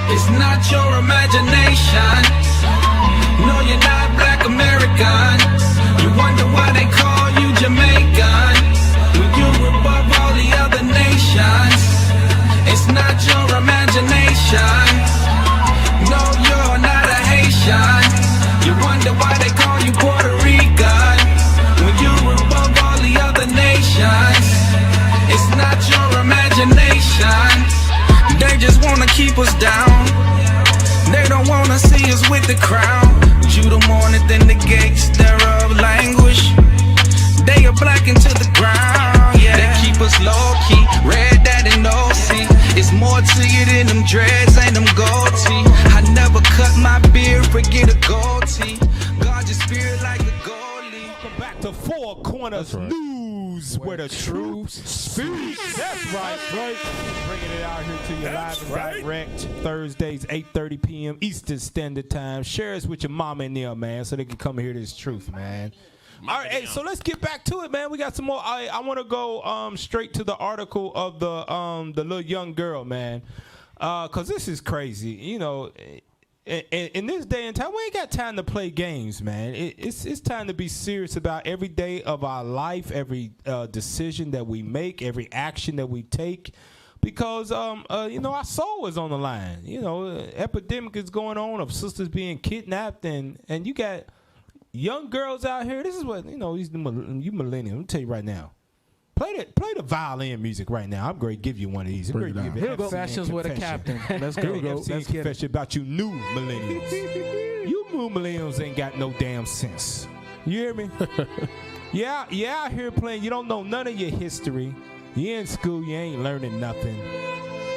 It's not your imagination. No, you're not black American. You wonder why they call you Jamaican when you're above all the other nations. It's not your imagination. No, you're not a Haitian. You wonder why they call you Puerto Rican when you're above all the other nations. It's not your imagination. They just wanna keep us down. They don't wanna see us with the crown. Judah mourneth in the gates thereof languish. They are blackened to the ground. Yeah, they keep us low key. Red that and no see. It's more to you than them dreads and them gold teeth. I never cut my beard, forget a gold teeth. God your spirit like a goalie. Welcome back to Four Corners News, where the truth speaks. That's right. Bringing it out here to you live and direct. Thursdays, 8:30 p.m. Eastern Standard Time. Share us with your mama and them, man, so they can come hear this truth, man. All right, hey, so let's get back to it, man. We got some more. I want to go straight to the article of the little young girl, man, because this is crazy. You know, in this day and time, we ain't got time to play games, man. It's time to be serious about every day of our life, every decision that we make, every action that we take, because you know, our soul is on the line. You know, epidemic is going on of sisters being kidnapped, and you got young girls out here. This is what, you know, you millennials. Let me tell you right now. Play the violin music right now. I'm going to give you one of these. Bring it down. Here go Fashions with a Captain. Let's go. Let's get it about you new millennials. You new millennials ain't got no damn sense. You hear me? Yeah, out here playing. You don't know none of your history. You in school. You ain't learning nothing.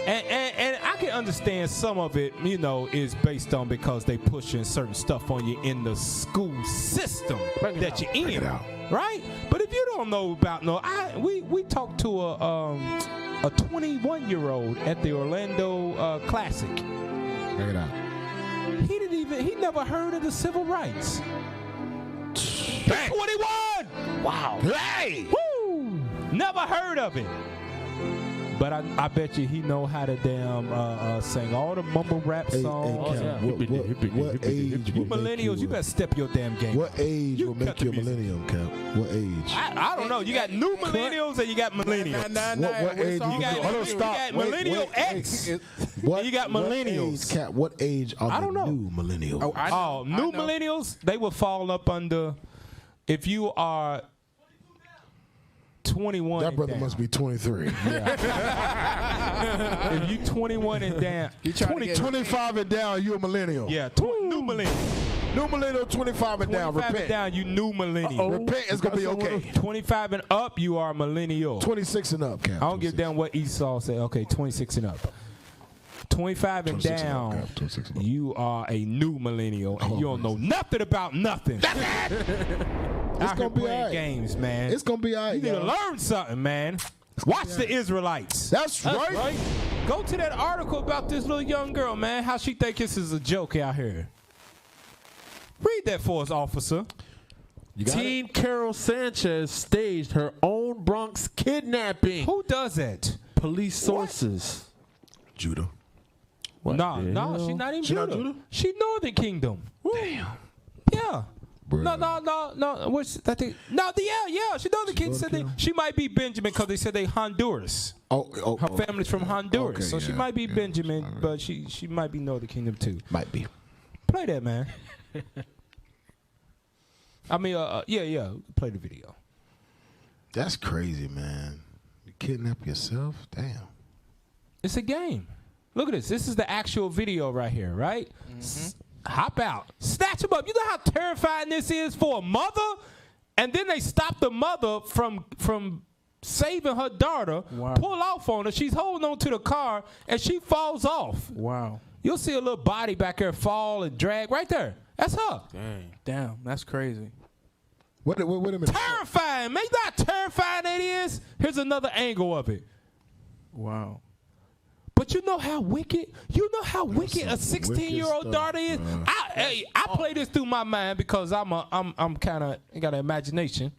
And I can understand some of it, you know, is based on because they pushing certain stuff on you in the school system that you're in, right? But if you don't know about we talked to a 21-year-old at the Orlando Classic. Check it out. He never heard of the civil rights. 21. Wow. Hey. Woo. Never heard of it. But I bet you he know how to damn sing all the mumble rap songs. What age? You millennials, you better step your damn game. What age will make you a millennium, Cap? What age? I don't know. You got new millennials and you got millennials. What age? You got millennial X. And you got millennials. Cap, what age are the new millennials? New millennials, they will fall up under, if you are 21. That brother must be 23. Yeah. If you 21 and down, 25 and down, you a millennial. Yeah, new millennial. New millennial, 25 and down. 25 Repent. and down, you new millennial. Repent, it's gonna be okay. 25 and up, you are millennial. 26 and up, Cap. I don't give a damn what Esau said. Okay, 26 and up. 25 and down, you are a new millennial, and you don't know nothing about nothing. It's gonna be all right. Games, man. It's gonna be all right. You need to learn something, man. Watch the Israelites. That's right. Go to that article about this little young girl, man. How she think this is a joke out here. Read that for us, officer. Teen Carol Sanchez staged her own Bronx kidnapping. Who does that? Police sources. Judah. No, she's not even Judah. She Northern Kingdom. Damn. Yeah. Bruh. No. What's that thing? No, yeah. She Northern Kingdom. She might be Benjamin because they said they Honduras. Her family's from Honduras, okay, so she might be Benjamin, but she might be Northern Kingdom too. Might be. Play that, man. I mean, yeah. Play the video. That's crazy, man. You kidnap yourself? Damn. It's a game. Look at this. This is the actual video right here, right? Hop out. Snatch him up. You know how terrifying this is for a mother? And then they stop the mother from saving her daughter, pull off on her. She's holding on to the car, and she falls off. Wow. You'll see a little body back there fall and drag right there. That's her. Damn, that's crazy. Wait a minute. Terrifying, man. You know how terrifying that is? Here's another angle of it. Wow. But you know how wicked? You know how wicked a 16-year-old daughter is? I play this through my mind because I'm kind of got an imagination.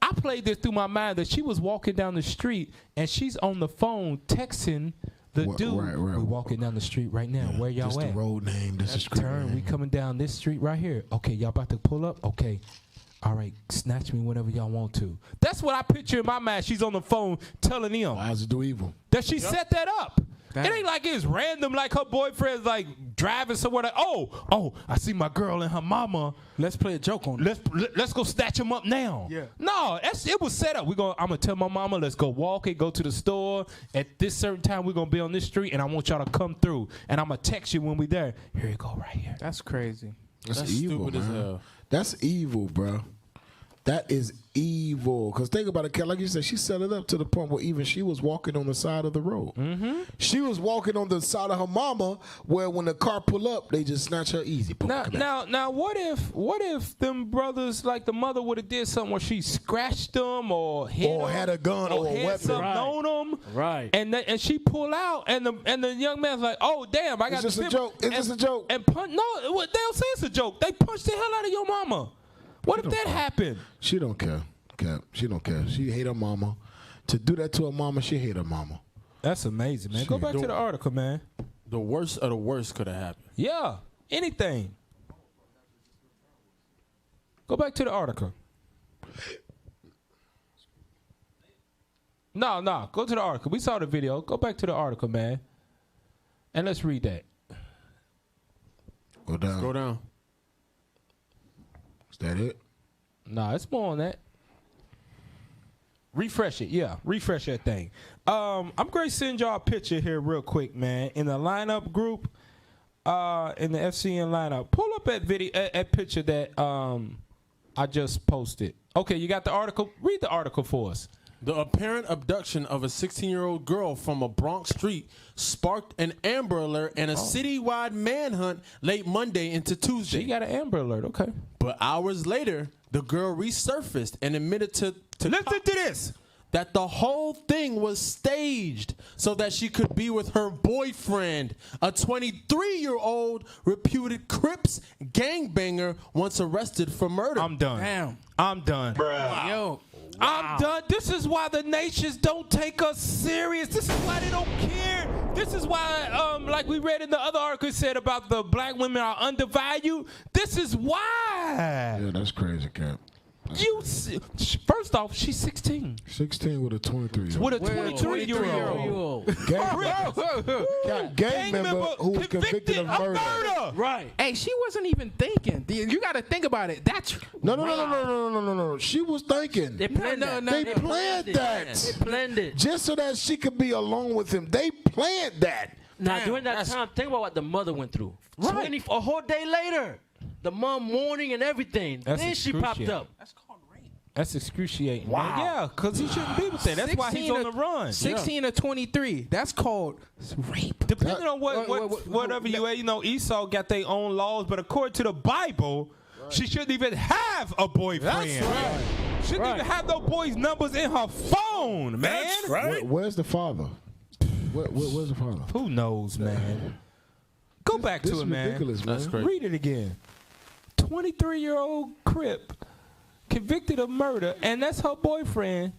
I played this through my mind that she was walking down the street and she's on the phone texting The What- dude, right. we're walking down the street right now. Where y'all This at? the road name. This is street Turn. name. We coming down this street right here. Okay, y'all about to pull up? Okay. All right, snatch me whenever y'all want to. That's what I picture in my mind. She's on the phone telling him Eyes to do evil. that she set that up. Damn. It ain't like it's random, like her boyfriend's like driving somewhere. Like, oh, I see my girl and her mama. Let's play a joke on it. Let's go snatch him up now. Yeah. No, it was set up. I'm gonna tell my mama, let's go walk it, go to the store. At this certain time, we're gonna be on this street, and I want y'all to come through. And I'm gonna text you when we there. Here you go, right here. That's crazy. That's evil, stupid as man. hell. That's evil, bro. That is evil. Because think about it, like you said, she set it up to the point where even she was walking on the side of the road. Mm-hmm. She was walking on the side of her mama where when the car pull up, they just snatch her easy. Boom, come back. Now, what if them brothers, like the mother would have did something where she scratched them or hit Or them, had a gun or a had weapon. something Right. on them, Right. And she pull out, and the young man's like, oh damn, I got It's just the a pimp- joke. It's just a joke. And punch. No, they don't say it's a joke. They punched the hell out of your mama. What if that happened? She don't care, Cap. She don't care. She hate her mama. To do that to her mama, she hate her mama. That's amazing, man. Go back to the article, man. The worst of the worst could have happened. Yeah, anything. Go back to the article. No, go to the article. We saw the video. Go back to the article, man. And let's read that. Go down. Go down. Is that it? Nah, it's more on that. Refresh it, yeah. Refresh that thing. I'm going to send y'all a picture here real quick, man. In the lineup group, in the FCN lineup, pull up that video, that picture that I just posted. Okay, you got the article? Read the article for us. The apparent abduction of a 16-year-old girl from a Bronx street sparked an Amber Alert and a citywide manhunt late Monday into Tuesday. You got an Amber Alert, okay. But hours later, the girl resurfaced and admitted to Listen to this. that the whole thing was staged so that she could be with her boyfriend, a 23-year-old reputed Crips gangbanger once arrested for murder. I'm done. Damn. I'm done. Yo. I'm done. This is why the nations don't take us serious. This is why they don't care. This is why, like we read in the other article, it said about the black women are undervalued. This is why. Yeah, that's crazy, Cap. First off, she's 16 16 with a 23-year-old. with a 23-year-old gang member who was convicted of murder. Right. Hey, she wasn't even thinking. You got to think about it. That's No. She was thinking. They planned no, that. no, They planned that. They planned it. Just so that she could be alone with him. They planned that. Now, Damn, during that that's- time, think about what the mother went through. Right. A whole day later, the mom mourning and everything. That's then she popped excruciating. up. That's excruciating. Wow. Yeah, because he shouldn't be with that. That's why he's on the run. 16 to 23. That's called rape. Depending on whatever you at, Esau got their own laws, but according to the Bible, she shouldn't even have a boyfriend. That's right. She shouldn't even have no boys' numbers in her phone, man. Where's the father? Where's the father? Who knows, man? Go back This to is it, man. ridiculous, man. That's crazy. Read it again. 23-year-old Crip convicted of murder, and that's her boyfriend.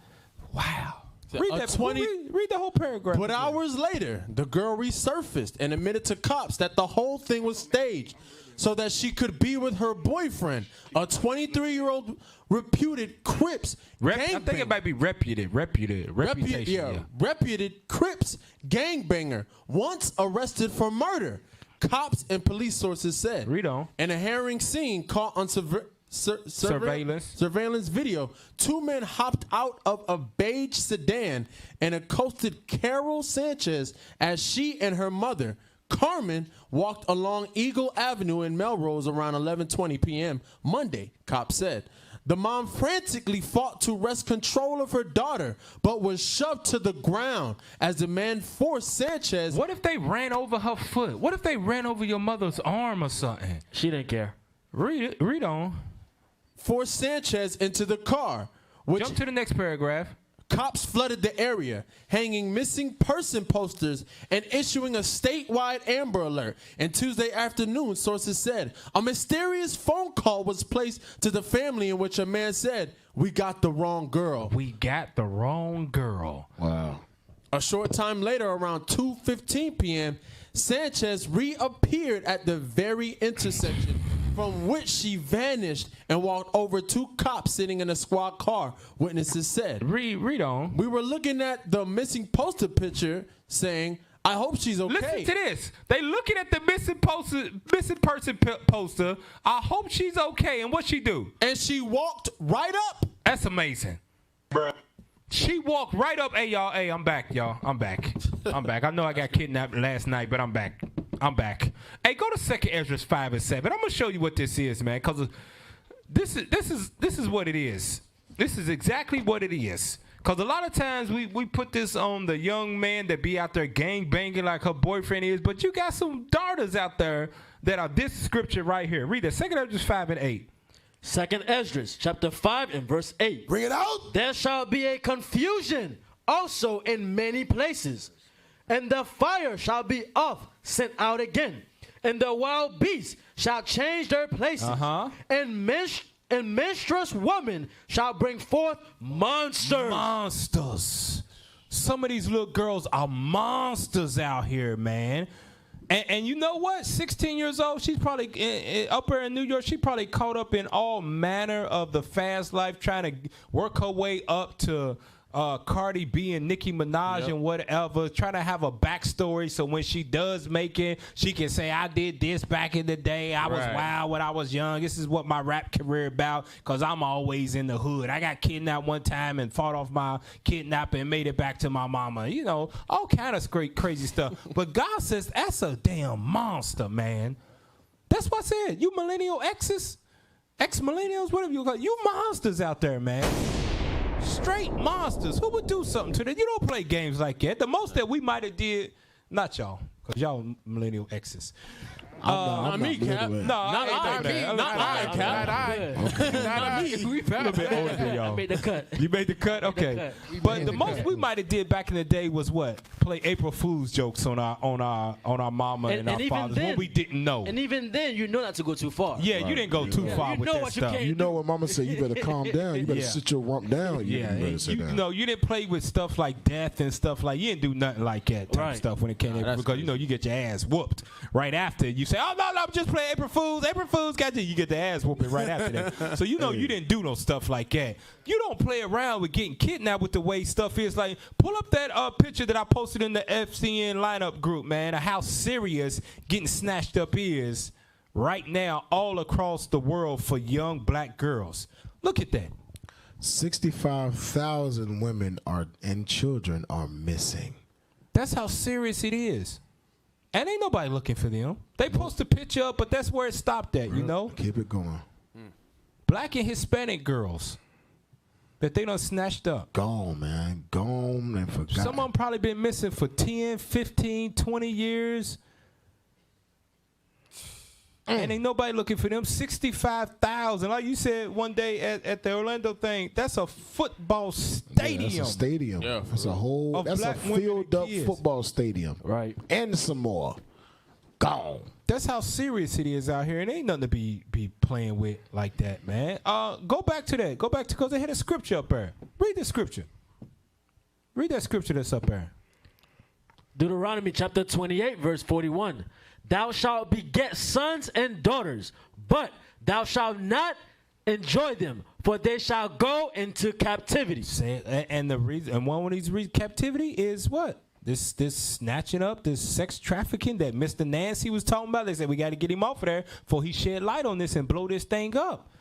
Wow. Read A that. 20 read the whole paragraph. But again. hours later, the girl resurfaced and admitted to cops that the whole thing was staged so that she could be with her boyfriend, a 23-year-old reputed Crips I think it gangbanger. might be reputation. Reputed Crips gangbanger, once arrested for murder. Cops and police sources said. Read on. In a harrowing scene caught on surveillance video, two men hopped out of a beige sedan and accosted Carol Sanchez as she and her mother, Carmen, walked along Eagle Avenue in Melrose around 11:20 p.m. Monday, cops said. The mom frantically fought to wrest control of her daughter, but was shoved to the ground as the man forced Sanchez. What if they ran over her foot? What if they ran over your mother's arm or something? She didn't care. Read it. Read on. Forced Sanchez into the car, which Jump to the next paragraph. cops flooded the area, hanging missing person posters and issuing a statewide Amber Alert. And Tuesday afternoon, sources said, a mysterious phone call was placed to the family in which a man said, "We got the wrong girl." We got the wrong girl. Wow. A short time later, around 2:15 p.m., Sanchez reappeared at the very intersection from which she vanished and walked over two cops sitting in a squad car, witnesses said. Read on. We were looking at the missing poster picture saying, I hope she's okay. Listen to this. They looking at the missing person poster. I hope she's okay. And what she do? And she walked right up. That's amazing. Bruh. She walked right up. Hey, y'all. Hey, I'm back, y'all. I'm back. I know I got kidnapped last night, but I'm back. Hey, go to 2 Ezra 5 and 7. I'm gonna show you what this is, man, because this is what it is. This is exactly what it is. Because a lot of times we put this on the young man that be out there gang banging like her boyfriend is, but you got some daughters out there that are this scripture right here. Read that. 2 Ezra 5 and 8. 2nd Esdras, chapter 5 and verse 8. Bring it out. There shall be a confusion also in many places, and the fire shall be sent out again, and the wild beasts shall change their places, and menstruous women shall bring forth monsters. Monsters. Some of these little girls are monsters out here, man. And you know what? 16 years old, she's probably up there in New York. She probably caught up in all manner of the fast life, trying to work her way up to Cardi B and Nicki Minaj and whatever, trying to have a backstory so when she does make it, she can say, I did this back in the day. I was wild when I was young. This is what my rap career about, because I'm always in the hood. I got kidnapped one time and fought off my kidnapper and made it back to my mama. You know, all kind of crazy stuff. But God says, that's a damn monster, man. That's what I said. You millennial exes, ex-millennials, whatever you call it, you monsters out there, man. Straight monsters. Who would do something to that? You don't play games like that. The most that we might have did, not y'all, because y'all millennial exes. Not me, Cap. No, not I, Cap. Not me. We found a little bit older than y'all. I made the cut. You made the cut? Okay. But the most we might have did back in the day was what? Play April Fool's jokes on our mama and our fathers when we didn't know. And even then, you know not to go too far. Yeah, you didn't go too far with that stuff. You know what mama said, you better calm down. You better sit your rump down. You better sit down. No, you didn't play with stuff like death and stuff like, you didn't do nothing like that type of stuff when it came to, because you know you get your ass whooped right after. You say, oh, no, I'm just playing April Fools. April Fools got you. You get the ass whooping right after that. So you know you didn't do no stuff like that. You don't play around with getting kidnapped with the way stuff is. Like, pull up that picture that I posted in the FCN lineup group, man, of how serious getting snatched up is right now all across the world for young black girls. Look at that. 65,000 women and children are missing. That's how serious it is. And ain't nobody looking for them. They post a picture up, but that's where it stopped at, you know? Keep it going. Black and Hispanic girls that they done snatched up. Gone, man. Gone and forgotten. Some of them probably been missing for 10, 15, 20 years. And ain't nobody looking for them. 65,000. Like you said one day at the Orlando thing, that's a football stadium. Yeah, that's a stadium. Yeah. That's a whole, that's a filled up football stadium. Right. And some more. Gone. That's how serious it is out here. And ain't nothing to be playing with like that, man. Go back to that. Go back to, because they had a scripture up there. Read the scripture. Read that scripture that's up there. Deuteronomy chapter 28, verse 41. Thou shalt beget sons and daughters, but thou shalt not enjoy them, for they shall go into captivity. And the reason, and one of these captivity is what? This snatching up, this sex trafficking that Mr. Nancy was talking about. They said we got to get him off of there before he shed light on this and blow this thing up.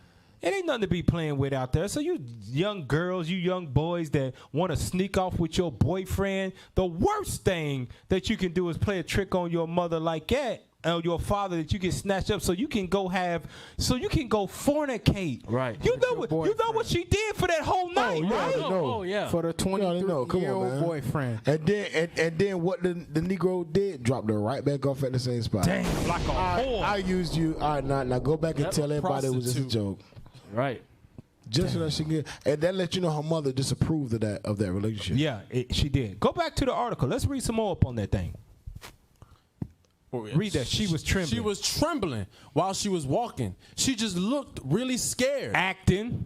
It ain't nothing to be playing with out there. So you young girls, you young boys that want to sneak off with your boyfriend, the worst thing that you can do is play a trick on your mother like that, or your father, that you get snatched up so you can go fornicate. Right. You know what she did for that whole night, right? Oh, yeah. For the 23-year-old boyfriend. And then what the Negro did, dropped her right back off at the same spot. Damn, like a whore. I used you. All right, now go back and tell everybody it was just a joke. Right. Just so that she get, and that let you know her mother disapproved of that relationship. Yeah, she did. Go back to the article. Let's read some more up on that thing. Read that. She was trembling. She was trembling while she was walking. She just looked really scared. Acting.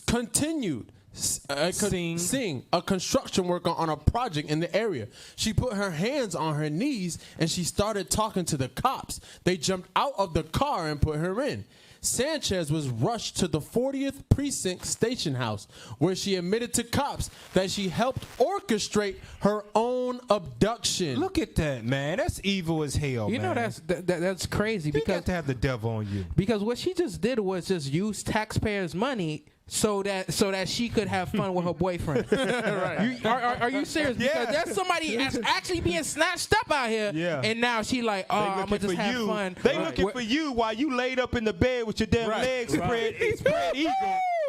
Continued. Sing, a construction worker on a project in the area. She put her hands on her knees and she started talking to the cops. They jumped out of the car and put her in. Sanchez was rushed to the 40th Precinct Station House, where she admitted to cops that she helped orchestrate her own abduction. Look at that, man. That's evil as hell, You know man. that's crazy You because got to have the devil on you. because what she just did was just use taxpayers' money so that she could have fun with her boyfriend. Right. Are you serious? Yeah. Because there's somebody that's actually being snatched up out here, Yeah. and now she like, oh, I'm gonna just have fun. They looking for you while you laid up in the bed with your damn legs spread eagle.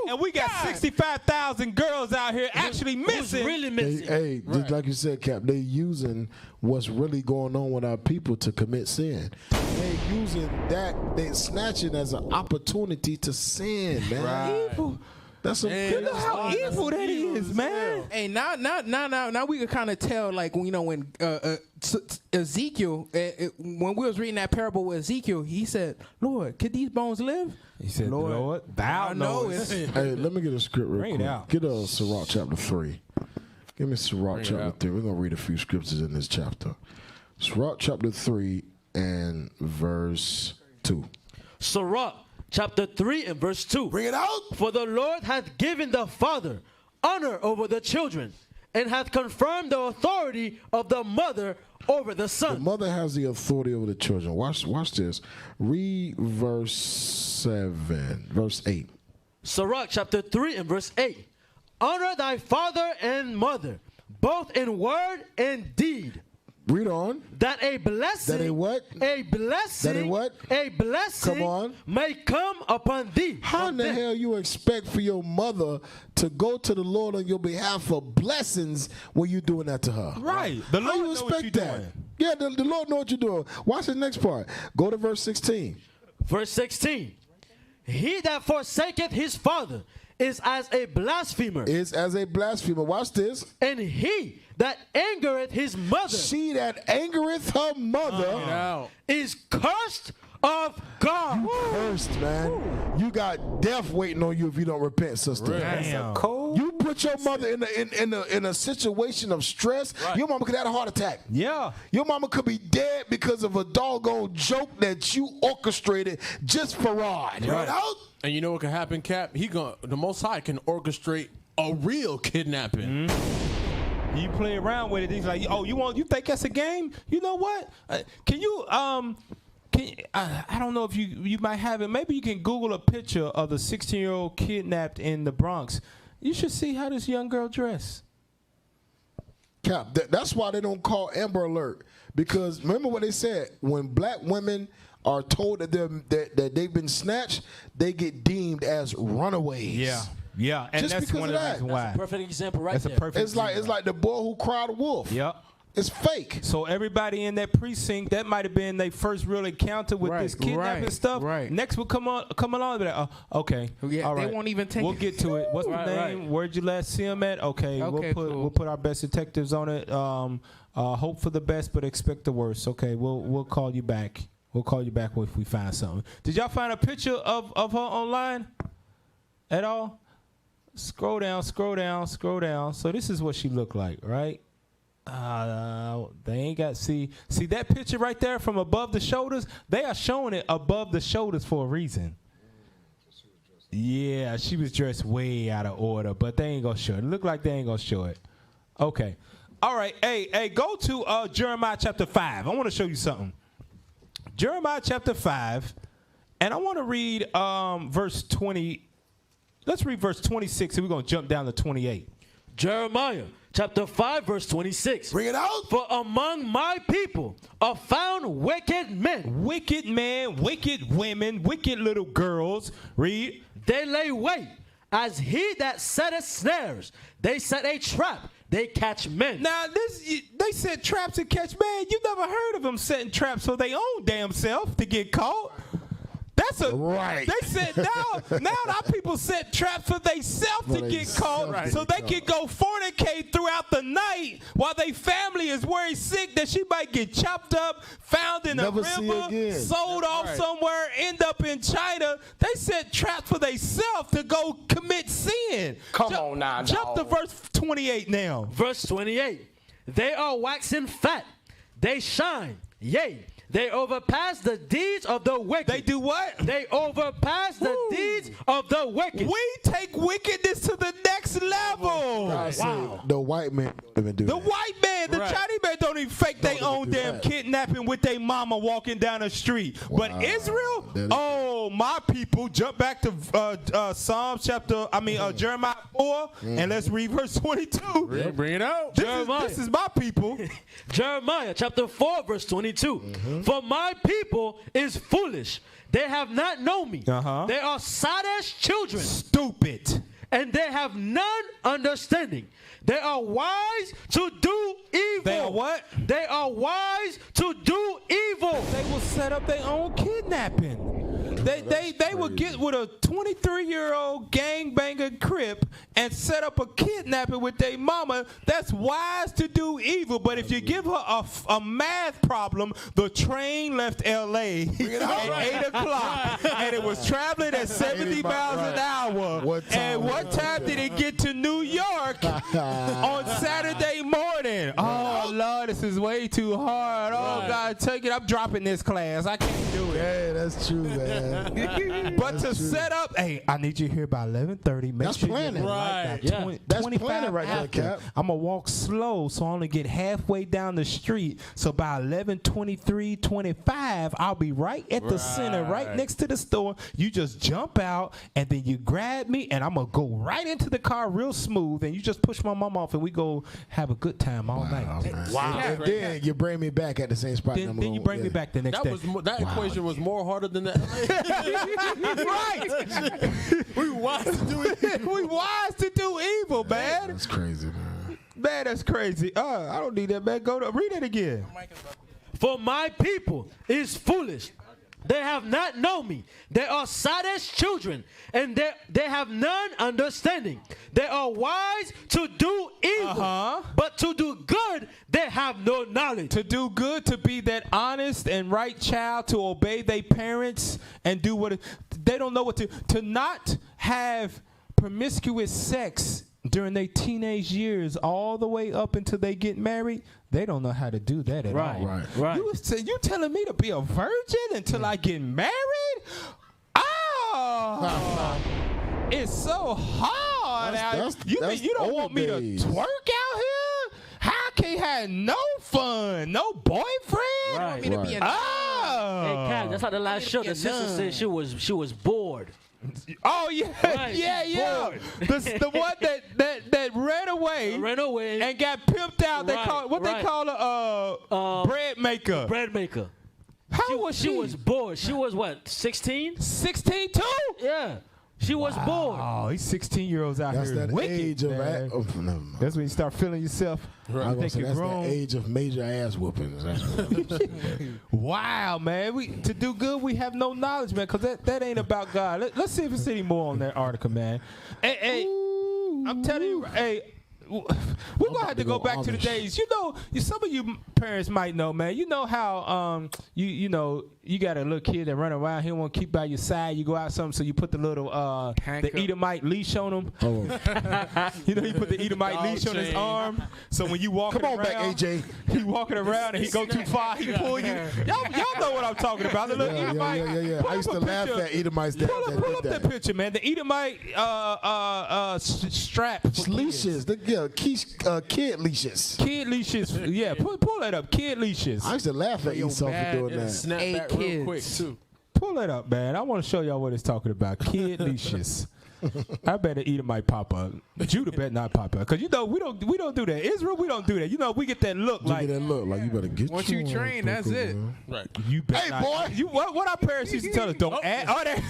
And we got 65,000 girls out here actually missing. Really missing. Hey, just like you said, Cap, they using what's really going on with our people to commit sin. They using that, they snatch it as an opportunity to sin, man. Evil. That's some You know how evil that is, man. Hey, now we can kind of tell, like, you know, when Ezekiel, when we was reading that parable with Ezekiel, he said, "Lord, could these bones live?" He said, Lord, thou knowest. Hey, let me get a script real Bring it quick. out. Get Sirach chapter 3. Give me Sirach chapter 3. We're going to read a few scriptures in this chapter. Sirach chapter 3 and verse 2. Sirach chapter 3 and verse 2. Bring it out. For the Lord hath given the father honor over the children, and hath confirmed the authority of the mother over the The son. mother has the authority over the children. Watch this. Read verse 7, verse 8. Sirach chapter 3 and verse 8. Honor thy father and mother, both in word and deed. Read on. That a blessing. That a what? A blessing. That a what? A blessing. Come on. May come upon thee. How in the hell you expect for your mother to go to the Lord on your behalf for blessings when you doing that to her? Right. The How Lord you know what expect you're that? doing. Yeah, the Lord know what you're doing. Watch the next part. Go to verse 16. Verse 16. He that forsaketh his father is as a blasphemer. Is as a blasphemer. Watch this. And he that angereth his mother She that angereth her mother is cursed of God. cursed, man. You got death waiting on you if you don't repent, sister. Damn. You put your mother in a situation of stress. Your mama could have a heart attack. Yeah. Your mama could be dead because of a doggone joke that you orchestrated just for Rod. Right out. And you know what can happen, Cap? The Most High can orchestrate a real kidnapping. You play around with it. He's like, oh, you think that's a game? You know what? Can you I don't know if you might have it. Maybe you can Google a picture of the 16-year-old kidnapped in the Bronx. You should see how this young girl dressed. Cap, that's why they don't call Amber Alert. Because remember what they said, when black women are told that they've been snatched, they get deemed as runaways. Yeah, and Just that's because one of of the that. reasons why. Perfect example right That's a there. perfect. It's like the boy who cried wolf. Yep. It's fake. So everybody in that precinct, that might have been their first real encounter with this kidnapping stuff. right. Next will come along and be like, okay, Yeah, all they right. won't even take We'll it. get to it. What's the name? Where'd you last see him at? Okay, Okay, we'll put our best detectives on it. Hope for the best, but expect the worst. Okay, we'll call you back. We'll call you back if we find something. Did y'all find a picture of her online at all? Scroll down. So this is what she looked like, right? They ain't got see that picture right there from above the shoulders. They are showing it above the shoulders for a reason. Yeah, she was dressed way out of order, but they ain't gonna show it. Look like they ain't gonna show it. Okay, all right. Hey, go to Jeremiah chapter 5. I want to show you something. Jeremiah chapter 5, and I want to read verse 20. Let's read verse 26, and we're gonna jump down to 28. Jeremiah chapter 5 verse 26. Bring it out. For among my people are found wicked men. Wicked men, wicked women, wicked little girls. Read. They lay wait as he that setteth snares. They set a trap. They catch men. Now, they set traps and catch men. You never heard of them setting traps for their own damn self to get caught. That's a Right. They said now our people set traps for themselves to get caught, so they can go fornicate throughout the night while they family is worried sick that she might get chopped up, found in Never a see river, again. sold off somewhere, end up in China. They set traps for themselves to go commit sin. Come on now, Jump to dog. verse 28 now. Verse 28. They are waxing fat. They shine. Yea, they overpass the deeds of the wicked. They do what? They overpass the deeds of the wicked. We take wickedness to the next level. I say, the white man don't even do The that. white man, the Chinese man don't even fake their even own do damn that. kidnapping with their mama walking down the street. But Wow. Israel, That is- oh, my people, jump back to Jeremiah 4, and let's read verse 22. Bring it out. This is my people. Jeremiah chapter 4 verse 22. For my people is foolish. They have not known me. Uh-huh. They are sad as children, Stupid. and they have none understanding. They are wise to do evil. They are what? They are wise to do evil. They will set up their own kidnapping. They will get with a 23-year-old gangbanger crip and set up a kidnapping with their mama. That's wise to do evil. But if you give her a math problem, the train left L.A. at 8 o'clock, and it was traveling at 70 miles an hour. What time And what time did it get to New York on Saturday morning? Oh, Lord, this is way too hard. Oh, God, take it. I'm dropping this class. I can't do it. Yeah, that's true, man. But to set up, hey, I need you here by 11:30. Make That's sure planning. you're Right. Yeah. 20, That's 25 planning right there, after. Cap. I'm going to walk slow so I only get halfway down the street. So by 11:23, 25, I'll be right at the center, right next to the store. You just jump out, and then you grab me, and I'm going to go right into the car real smooth, and you just push my mom off, and we go have a good time all night. And then you bring me back at the same spot. Then you bring me back the next day. That equation was more harder than that. Right. We wise to do it. We wise to do evil, man. That's crazy, man. Man, that's crazy. I don't need that, man. Go to read it again. For my people is foolish. They have not known me. They are sad as children, and they have none understanding. They are wise to do evil, but to do good they have no knowledge. To do good, to be that honest and right child, to obey their parents and do what they don't know what to not have promiscuous sex during their teenage years all the way up until they get married. They don't know how to do that at all. Right. You telling me to be a virgin until I get married? Oh, it's so hard. You mean you don't want me to twerk out here? How can you have no fun, no boyfriend? Right. Me to be a Oh, Hey, Kat, that's how the last show. The sister said she was bored. oh yeah, Right, yeah. bored. The one that ran away. Ran away. And got pimped out. They Right, call what right. they call a bread maker. Bread maker. How was she? She was bored. She was what, 16? 16 too. Yeah. She was bored. Oh, he's 16-year-olds out That's here. that wicked, age of man. oh, never mind. That's when you start feeling yourself. I was You gonna think say you're that's grown. the age of major ass whoopings. Wow, man. To do good, we have no knowledge, man, because that ain't about God. Let's see if it's any more on that article, man. Hey, I'm telling you, hey, we're going to have to go back to the Amish. days. Some of you parents might know, man. You know how, you got a little kid that run around. He don't want to keep by your side. You go out something, so you put the little the Edomite leash on him. Oh. You put the Edomite Dog leash on his chain. arm. So when you walking Come on around, back, AJ. he walking around and he go too far, he pull you. Y'all know what I'm talking about. The little Edomite. Yeah. Pull I used up to a laugh picture. at Edomites that Pull up did that that. picture, man. The Edomite strap. for Leashes, kid leashes. Kid leashes. Yeah, pull that up. Kid leashes. I used to laugh at Esau for doing It'll that. snap Eight back real kids. quick too. Pull it up, man. I want to show y'all what it's talking about. Kid leashes. I bet the Edomite pop up. Judah better not pop up, cause we don't do that. Israel, we don't do that. We get that look You like get that look like you better get Once your you train, that's it. Right. you better Hey, not. boy. What our parents used to tell us, don't add. Oh, that.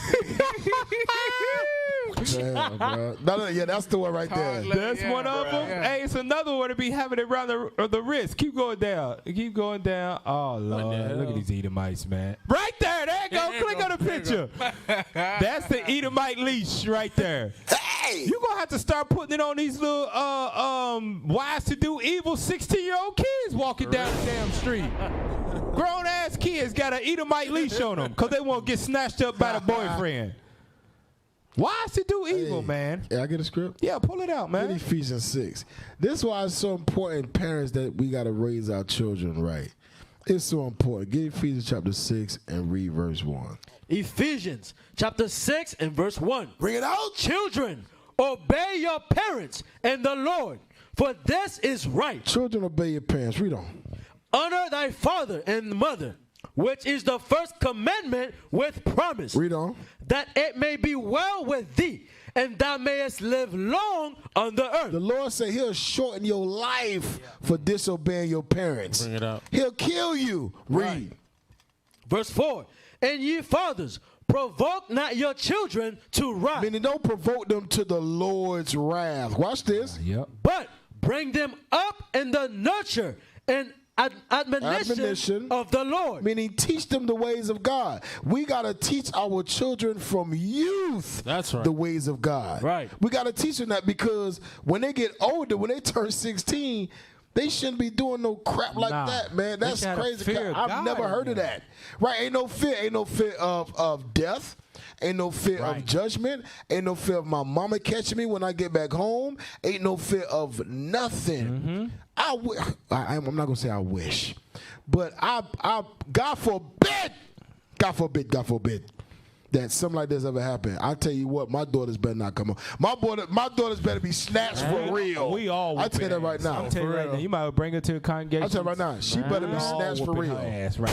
Damn, bro. No, yeah, that's the one right there. That's one of them. Hey, it's another one to be having it around the wrist. Keep going down. Keep going down. Oh, Lord. Look at these Edomites, man. Right there. There you go. Click on the picture. That's the Edomite leash right there. Hey! You're going to have to start putting it on these little wise to do evil 16-year-old kids walking down the damn street. Grown-ass kids got an Edomite leash on them because they won't get snatched up by the boyfriend. Wise to do evil, man. Yeah, I get a script? Yeah, pull it out, man. Get Ephesians 6. This is why it's so important, parents, that we got to raise our children right. It's so important. Get Ephesians chapter 6 and read verse 1. Ephesians chapter 6 and verse 1. Bring it out. Children, obey your parents and the Lord, for this is right. Children, obey your parents. Read on. Honor thy father and mother, which is the first commandment with promise. Read on. That it may be well with thee, and thou mayest live long on the earth. The Lord said he'll shorten your life for disobeying your parents. Bring it out. He'll kill you. Read. Right. Verse 4. And ye fathers, provoke not your children to wrath, Meaning don't provoke them to the Lord's wrath. Watch this. Yep. but bring them up in the nurture and admonition of the Lord. Meaning teach them the ways of God. We got to teach our children from youth That's right. the ways of God. Right. We got to teach them that because when they get older, when they turn 16, they shouldn't be doing no crap like Nah. that, man. They That's should have crazy. fear of I've God never in heard of them. that. Right? Ain't no fear of death. Ain't no fear of judgment. Ain't no fear of my mama catching me when I get back home. Ain't no fear of nothing. I'm not gonna say I wish, but I God forbid that something like this ever happen. I tell you what, my daughters better not come on. My daughters better be snatched for real. We all I tell you that right now. I'm telling you right now. You might well bring her to the congregation. I tell you right now, she better be snatched for real. Ass, right.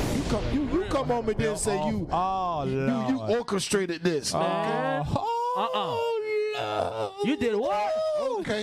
You come home and then say you orchestrated this. You did what? Okay.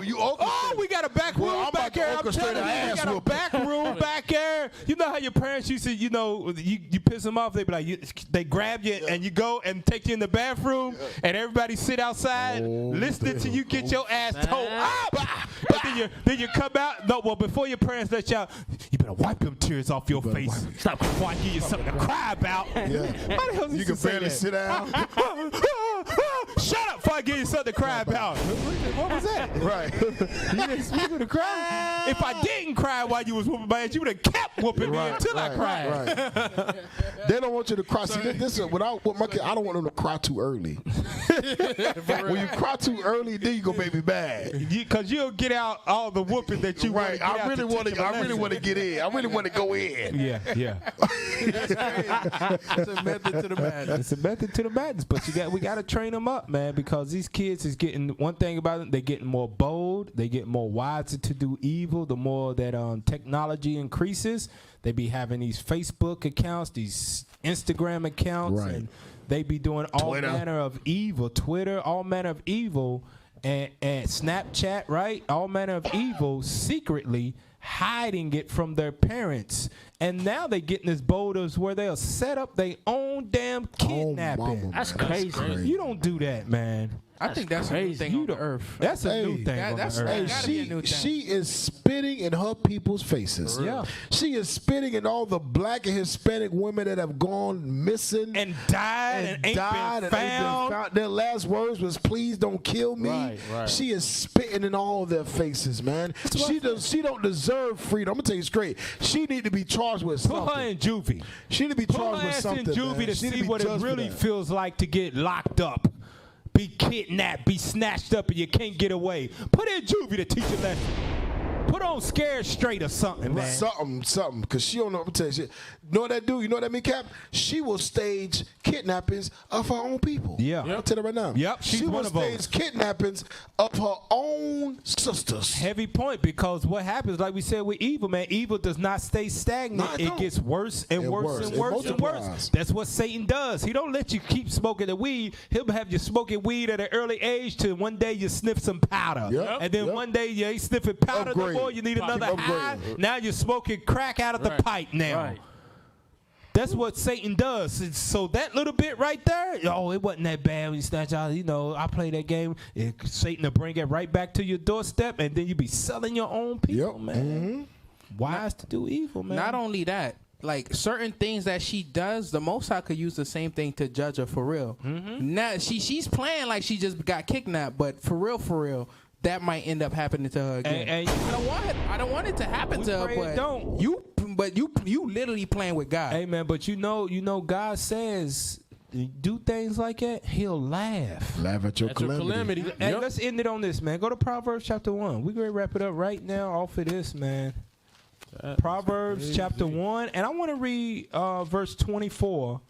You orchestrated. Oh, we got a back room Well, I'm back about to there. I'm orchestrate telling you, an we ass got a whooping. back room back there. You know how your parents used to, you piss them off. They be like, they grab you and you go and take you in the bathroom, and everybody sit outside listening to you get your ass towed up. But then you come out. No, well, before your parents let you out, you better wipe them tears off your face. Stop before I give you something to cry about. Yeah. Why the hell You can barely sit down. Shut up before I give you something to cry about. What was that? Right. You didn't speak to cry? If I didn't cry while you was whooping my ass, you would have kept whooping me until I cried. Right. They don't want you to cry. See, this is when I with my kid, I don't want them to cry too early. When you cry too early, then you gonna make me mad. Because you'll get out all the whooping that you Right. want. I really want to get in. I really want to go in. Yeah. It's a method to the madness. It's a method to the madness, but we got to train them up, man, because these kids is getting, one thing about them, they're getting more bold, they get more wiser to do evil. The more that technology increases, they be having these Facebook accounts, these Instagram accounts, Right. and they be doing all Twitter. manner of evil, Twitter, all manner of evil, and Snapchat, right? All manner of evil secretly hiding it from their parents. And now they getting as bold as where they'll set up their own damn kidnapping. mama, That's man. crazy. You don't do that, man. I think that's a new thing on the earth. That's a Hey, new thing on that's the right. earth. Gotta be a new thing. She is spitting in her people's faces. Yeah. She is spitting in all the black and Hispanic women that have gone missing And died and ain't died been and ain't found. been found. Their last words was, "Please don't kill me." Right. She is spitting in all their faces, man. She don't deserve freedom. I'm gonna tell you straight. She need to be charged with Put her something. in juvie. She need to be Put charged her with ass something. in juvie man. to She need see be what it judged for really that. feels like to get locked up, be kidnapped, be snatched up, and you can't get away. Put her in juvie to teach a lesson. Put on Scared Straight or something, man. Something, because she don't know. I'm gonna tell you, shit. Know what that do? You know what that mean, Cap? She will stage kidnappings of her own people. Yeah. I'll tell you right now. Yep, she's she one will of those. stage kidnappings of her own sisters. Heavy point, because what happens, like we said with evil, man, evil does not stay stagnant. No, it it don't. gets worse and And worse worse. and It worse and worse. multiplies. That's what Satan does. He don't let you keep smoking the weed. He'll have you smoking weed at an early age till one day you sniff some powder. Yep, And then yep. one day you ain't sniffing powder no Upgrade. more. You need another Upgrade. high. Now you're smoking crack out of the pipe now. Right. That's what Satan does. So that little bit right there, oh, it wasn't that bad when you snatch out. You know, I play that game. Satan will bring it right back to your doorstep, and then you be selling your own people, man. Wise to do evil, man. Not only that, like certain things that she does, the Most High could use the same thing to judge her for real. Now she's playing like she just got kidnapped, but for real, that might end up happening to her again. And I don't want it to happen to her, but don't. you literally playing with God. Hey man, but you know, God says do things like that, He'll laugh. Laugh at your calamity. Hey, let's end it on this, man. Go to Proverbs chapter 1. We're gonna wrap it up right now off of this, man. Proverbs chapter 1, and I want to read verse 24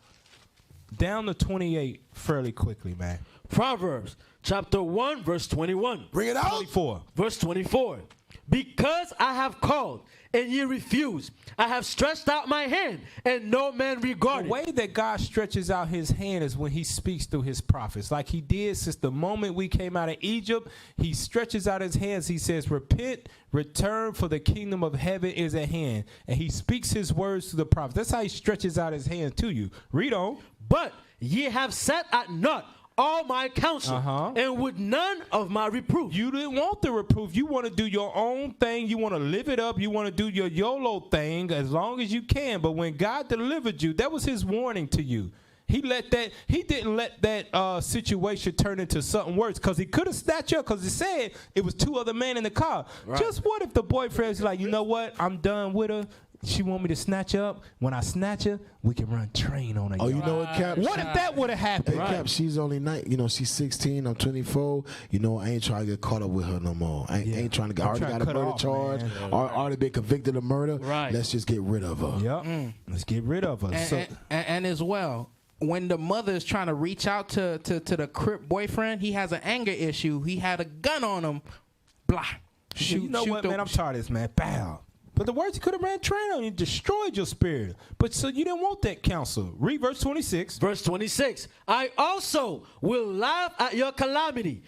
down to 28 fairly quickly, man. Proverbs chapter 1, verse 21. Bring it out. 24. Verse 24. Because I have called and ye refuse, I have stretched out my hand and no man regarded. The way that God stretches out his hand is when he speaks through his prophets. Like he did since the moment we came out of Egypt, he stretches out his hands. He says, repent, return, for the kingdom of heaven is at hand. And he speaks his words to the prophets. That's how he stretches out his hand to you. Read on. But ye have set at naught all my counsel, and with none of my reproof. You didn't want the reproof. You want to do your own thing. You want to live it up. You want to do your YOLO thing as long as you can. But when God delivered you, that was his warning to you. He didn't let that situation turn into something worse, because he could have snatched you up, because he said it was two other men in the car. Right. Just what if the boyfriend's like, you know what? I'm done with her. She want me to snatch her up. When I snatch her, we can run train on her. Oh, you know what, Cap? What if that would have happened? Hey, Cap, she's only she's 16. I'm 24. You know, I ain't trying to get caught up with her no more. I ain't trying to get. I already got a murder charge. Already been convicted of murder. Right. Let's just get rid of her. Yep. Let's get rid of her. And as well, when the mother is trying to reach out to the Crip boyfriend, he has an anger issue. He had a gun on him. Blah. You know what, man? I'm tired of this, man. Bow. But the words, he could have ran train on you, destroyed your spirit. But so you didn't want that counsel. Read verse 26. Verse 26. I also will laugh at your calamity.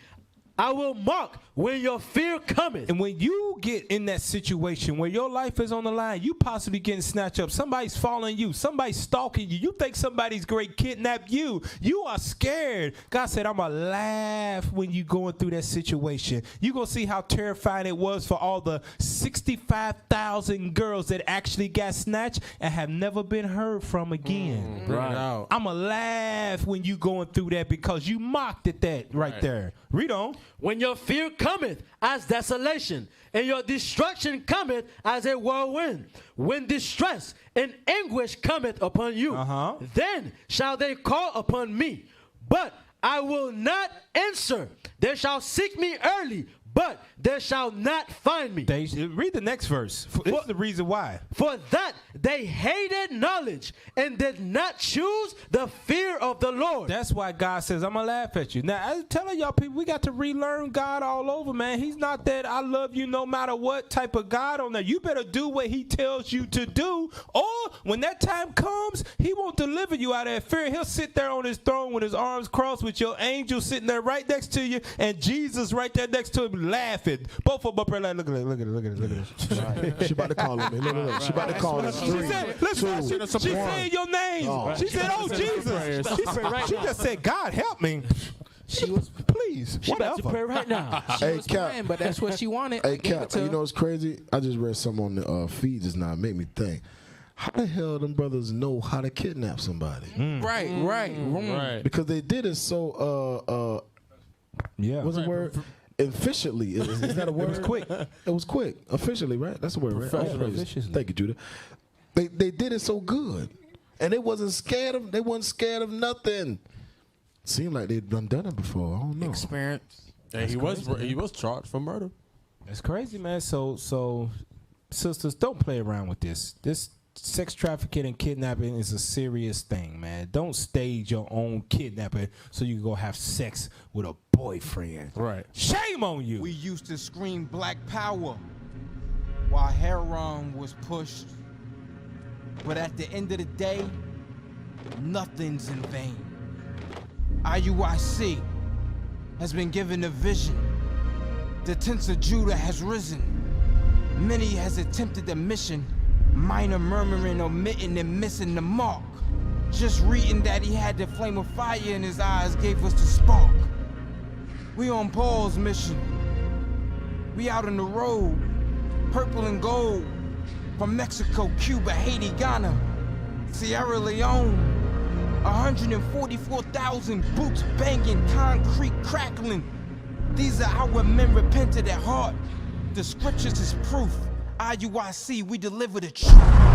I will mock when your fear cometh. And when you get in that situation where your life is on the line, you possibly getting snatched up. Somebody's following you. Somebody's stalking you. You think somebody's great kidnap you. You are scared. God said, I'm going to laugh when you going through that situation. You're going to see how terrifying it was for all the 65,000 girls that actually got snatched and have never been heard from again. Right. I'm going to laugh when you going through that, because you mocked at that right there. Read on. When your fear cometh as desolation, and your destruction cometh as a whirlwind, when distress and anguish cometh upon you, then shall they call upon me, but I will not answer. They shall seek me early, but they shall not find me. Read the next verse. This is the reason why. For that they hated knowledge and did not choose the fear of the Lord. That's why God says, I'm going to laugh at you. Now, I'm telling y'all people, we got to relearn God all over, man. He's not that I love you no matter what type of God on there. You better do what he tells you to do, or when that time comes, he won't deliver you out of that fear. He'll sit there on his throne with his arms crossed, with your angel sitting there right next to you, and Jesus right there next to him laughing. Both of them up there like, look at it. She about to call him. Look. She about to call him. She said, listen, she said your name. She said, oh, Jesus. She just said, God, help me. She was, please, She about to pray right now. Hey, Cap. Praying, but that's what she wanted. Hey, Cap, you know what's crazy? I just read something on the feed just now. It made me think. How the hell them brothers know how to kidnap somebody? Right. Because they did it so, what's the word? Efficiently. Is that a word? It was quick. It was quick. Officially, right? That's the word, right? Thank you, Judah. They did it so good. And they wasn't scared of nothing. Seemed like they'd done it before. I don't know. Experience. And he was charged for murder. That's crazy, man. So sisters, don't play around with this. This sex trafficking and kidnapping is a serious thing, man. Don't stage your own kidnapping so you can go have sex with a boyfriend. Right. Shame on you. We used to scream black power while heroin was pushed. But at the end of the day, nothing's in vain. IUIC has been given a vision. The tents of Judah has risen. Many has attempted the mission, Minor murmuring, omitting, and missing the mark. Just reading that he had the flame of fire in his eyes gave us the spark. We on Paul's mission. We out on the road, purple and gold. From Mexico, Cuba, Haiti, Ghana, Sierra Leone. 144,000 boots banging, concrete crackling. These are our men repented at heart. The scriptures is proof. IUIC, we deliver the truth.